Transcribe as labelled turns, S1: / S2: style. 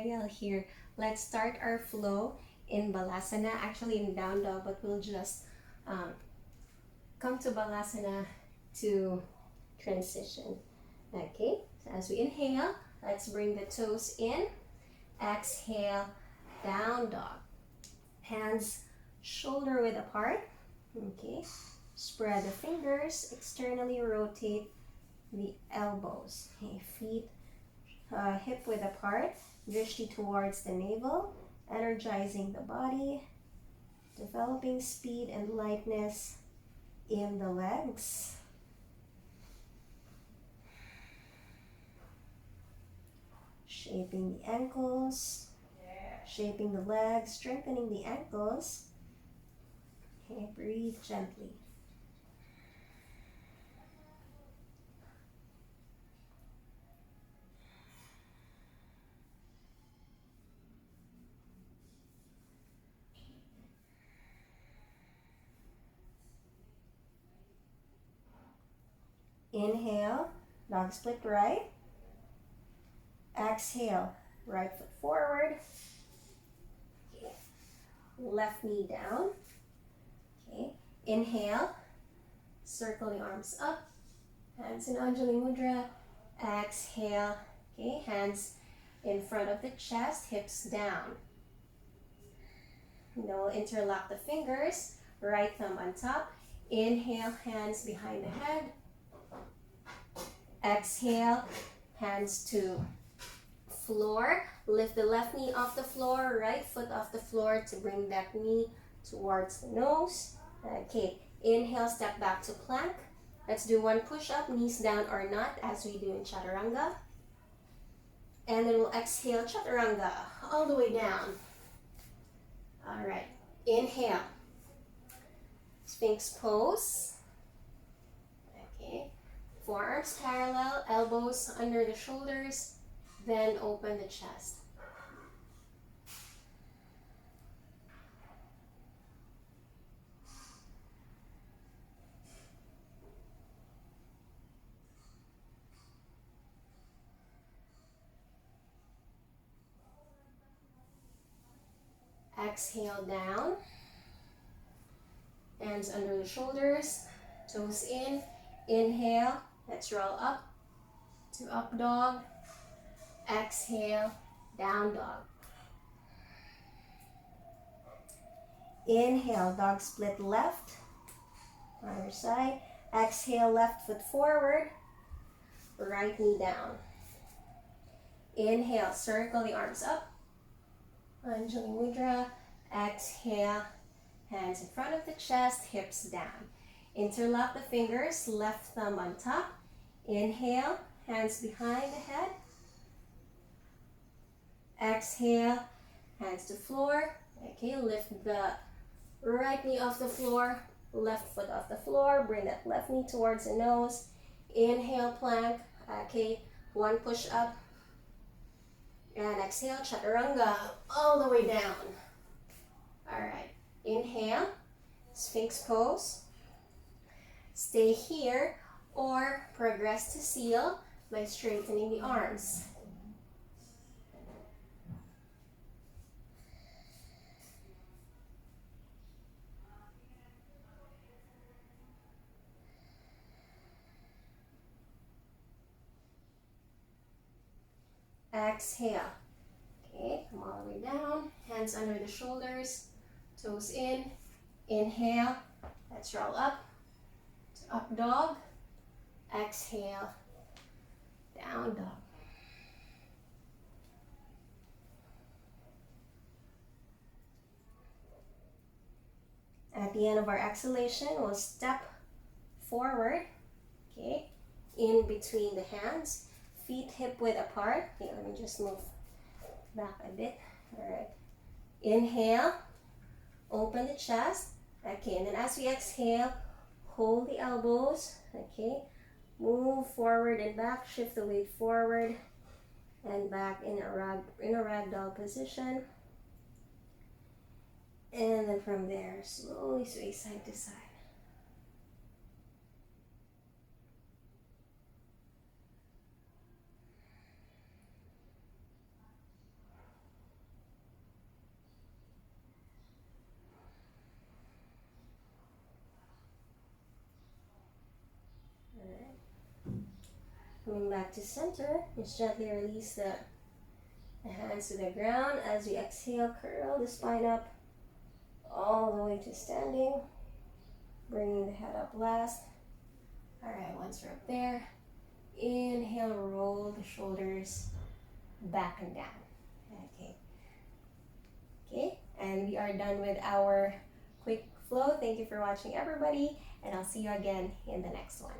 S1: Ariel here. Let's start our flow in Balasana, actually in down dog, but we'll just come to Balasana to transition. Okay, so as we inhale, let's bring the toes in. Exhale, down dog. Hands shoulder width apart. Okay, spread the fingers, externally rotate the elbows. Okay, feet hip width apart, drishti towards the navel, energizing the body, developing speed and lightness in the legs. Shaping the ankles, shaping the legs, strengthening the ankles. Okay, breathe gently. Inhale, dog split right. Exhale, right foot forward. Okay. Left knee down. Okay. Inhale, circle the arms up. Hands in Anjali Mudra. Exhale. Okay, hands in front of the chest, hips down. Now we'll interlock the fingers, right thumb on top. Inhale, hands behind the head. Exhale, hands to floor. Lift the left knee off the floor, right foot off the floor to bring that knee towards the nose. Okay, inhale, step back to plank. Let's do one push-up, knees down or not, as we do in Chaturanga. And then we'll exhale, Chaturanga, all the way down. All right, inhale, Sphinx pose. Okay, forearms parallel, elbows under the shoulders, then open the chest. Exhale down, hands under the shoulders, toes in. Inhale, let's roll up to up dog. Exhale, down dog. Inhale, dog split left, other side. Exhale, left foot forward, right knee down. Inhale, circle the arms up. Anjali Mudra. Exhale, hands in front of the chest, hips down. Interlock the fingers, left thumb on top. Inhale, hands behind the head. Exhale, hands to floor. Okay, lift the right knee off the floor, left foot off the floor. Bring that left knee towards the nose. Inhale, plank. Okay, one push up. And exhale, Chaturanga, all the way down. All right, inhale, Sphinx pose. Stay here or progress to seal by straightening the arms. Exhale. Okay, come all the way down. Hands under the shoulders, toes in. Inhale, let's roll up to up dog. Exhale, down dog. At the end of our exhalation, we'll step forward, okay, in between the hands, feet hip width apart. Okay, let me just move back a bit. All right, inhale, open the chest. Okay, and then as we exhale, hold the elbows. Okay, move forward and back, shift the weight forward and back in a ragdoll position. And then from there, slowly sway side to side. Coming back to center, just gently release the hands to the ground. As we exhale, curl the spine up all the way to standing. Bringing the head up last. Alright, once we're up there, inhale, roll the shoulders back and down. Okay. Okay, and we are done with our quick flow. Thank you for watching, everybody, and I'll see you again in the next one.